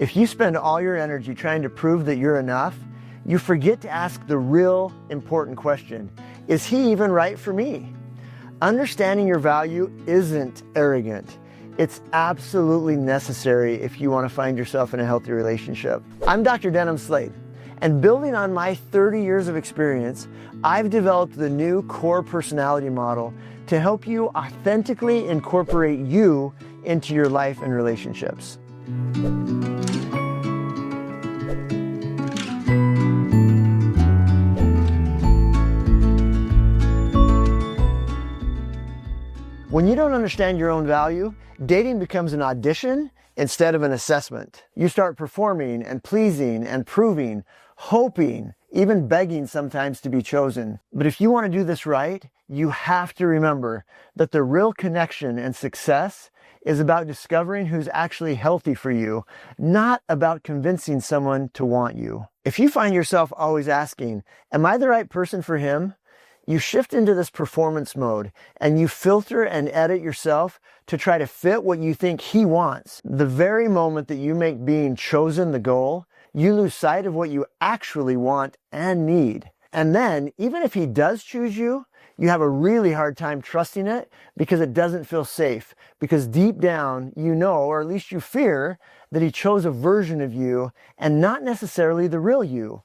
If you spend all your energy trying to prove that you're enough, you forget to ask the real important question: is he even right for me? Understanding your value isn't arrogant. It's absolutely necessary if you want to find yourself in a healthy relationship. I'm Dr. Denim Slade, and building on my 30 years of experience, I've developed the new C.O.R.E personality model to help you authentically incorporate you into your life and relationships. When you don't understand your own value, dating becomes an audition instead of an assessment. You start performing and pleasing and proving, hoping, even begging sometimes to be chosen. But if you want to do this right, you have to remember that the real connection and success is about discovering who's actually healthy for you, not about convincing someone to want you. If you find yourself always asking, am I the right person for him? You shift into this performance mode and you filter and edit yourself to try to fit what you think he wants. The very moment that you make being chosen the goal, you lose sight of what you actually want and need. And then, even if he does choose you, you have a really hard time trusting it because it doesn't feel safe. Because deep down, you know, or at least you fear, that he chose a version of you and not necessarily the real you.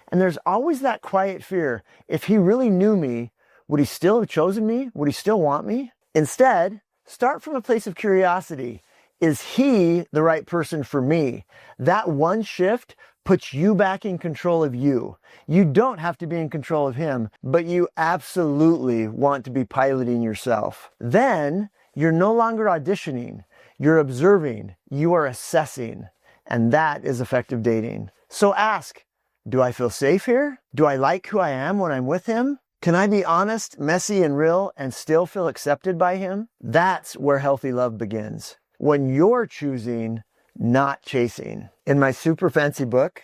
And there's always that quiet fear. If he really knew me, would he still have chosen me? Would he still want me? Instead, start from a place of curiosity. Is he the right person for me? That one shift puts you back in control of you. You don't have to be in control of him, but you absolutely want to be piloting yourself. Then you're no longer auditioning. You're observing. You are assessing. And that is effective dating. So ask, do I feel safe here? Do I like who I am when I'm with him? Can I be honest, messy, and real and still feel accepted by him? That's where healthy love begins. When you're choosing, not chasing. In my super fancy book,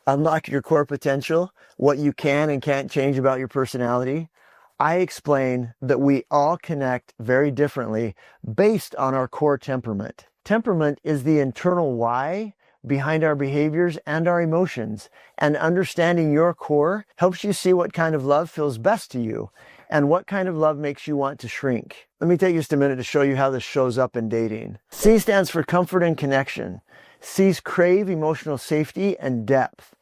Unlock Your Core Potential, What You Can and Can't Change About Your Personality, I explain that we all connect very differently based on our core temperament. Temperament is the internal why behind our behaviors and our emotions, and understanding your core helps you see what kind of love feels best to you and what kind of love makes you want to shrink. Let me take just a minute to show you how this shows up in dating. C stands for comfort and connection. C's crave emotional safety and depth.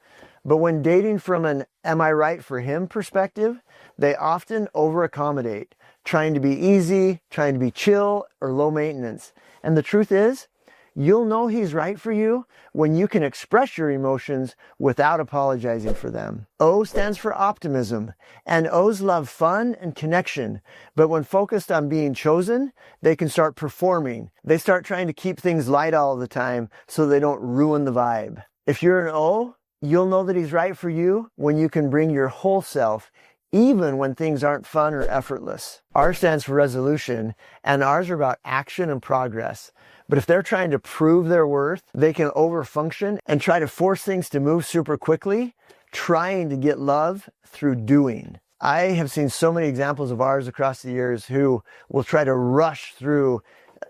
But when dating from an am I right for him perspective, they often over-accommodate, trying to be easy, trying to be chill, or low maintenance. And the truth is, you'll know he's right for you when you can express your emotions without apologizing for them. O stands for optimism, and O's love fun and connection. But when focused on being chosen, they can start performing. They start trying to keep things light all the time so they don't ruin the vibe. If you're an O, you'll know that he's right for you when you can bring your whole self, even when things aren't fun or effortless. R stands for resolution, and R's are about action and progress. But if they're trying to prove their worth, they can overfunction and try to force things to move super quickly, trying to get love through doing. I have seen so many examples of R's across the years who will try to rush through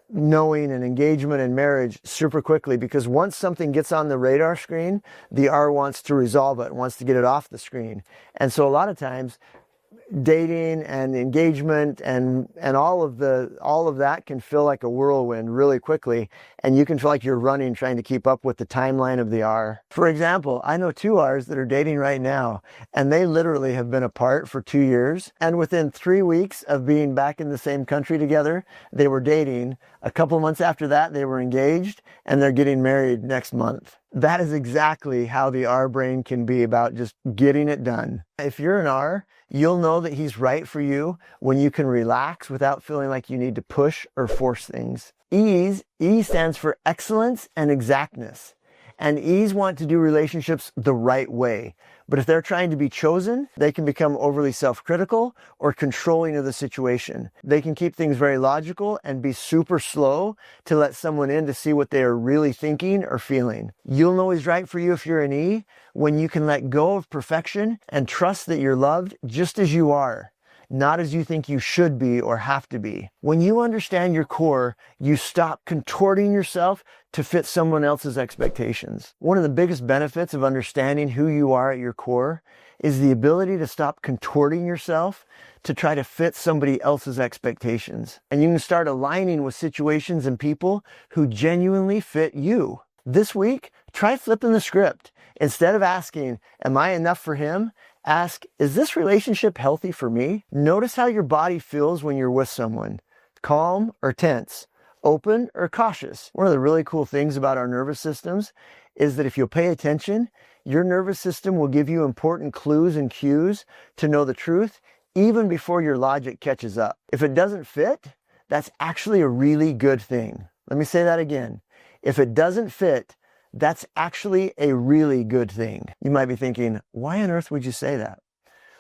knowing and engagement and marriage super quickly, because once something gets on the radar screen, the R wants to resolve it, wants to get it off the screen. And so a lot of times, dating and engagement and all of that can feel like a whirlwind really quickly, and you can feel like you're running trying to keep up with the timeline of the R. For example, I know two R's that are dating right now, and they literally have been apart for 2 years, and within 3 weeks of being back in the same country together, they were dating. A couple months after that, they were engaged, and they're getting married next month. That is exactly how the R brain can be, about just getting it done. If you're an R, you'll know that he's right for you when you can relax without feeling like you need to push or force things. E stands for excellence and exactness. And E's want to do relationships the right way. But if they're trying to be chosen, they can become overly self-critical or controlling of the situation. They can keep things very logical and be super slow to let someone in to see what they are really thinking or feeling. You'll know he's right for you if you're an E when you can let go of perfection and trust that you're loved just as you are. not as you think you should be or have to be. When you understand your core, you stop contorting yourself to fit someone else's expectations. One of the biggest benefits of understanding who you are at your core is the ability to stop contorting yourself to try to fit somebody else's expectations. And you can start aligning with situations and people who genuinely fit you. This week, try flipping the script. Instead of asking, am I enough for him? Ask, is this relationship healthy for me? Notice how your body feels when you're with someone. Calm or tense? Open or cautious? One of the really cool things about our nervous systems is that if you'll pay attention, your nervous system will give you important clues and cues to know the truth even before your logic catches up. If it doesn't fit, that's actually a really good thing. Let me say that again. If it doesn't fit, that's actually a really good thing. You might be thinking, why on earth would you say that?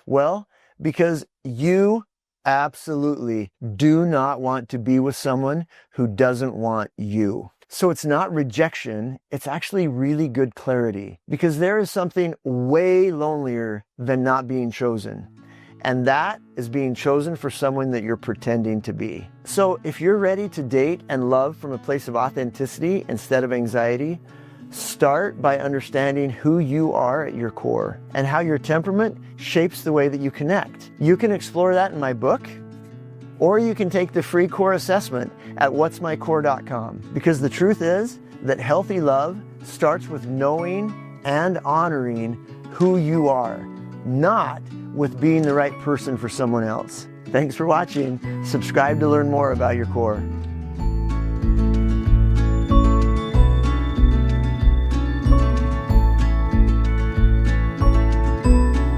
Well, because you absolutely do not want to be with someone who doesn't want you. So it's not rejection, it's actually really good clarity, because there is something way lonelier than not being chosen. And that is being chosen for someone that you're pretending to be. So if you're ready to date and love from a place of authenticity instead of anxiety, start by understanding who you are at your core and how your temperament shapes the way that you connect. You can explore that in my book, or you can take the free core assessment at whatsmycore.com. Because the truth is that healthy love starts with knowing and honoring who you are, not with being the right person for someone else. Thanks for watching. Subscribe to learn more about your core.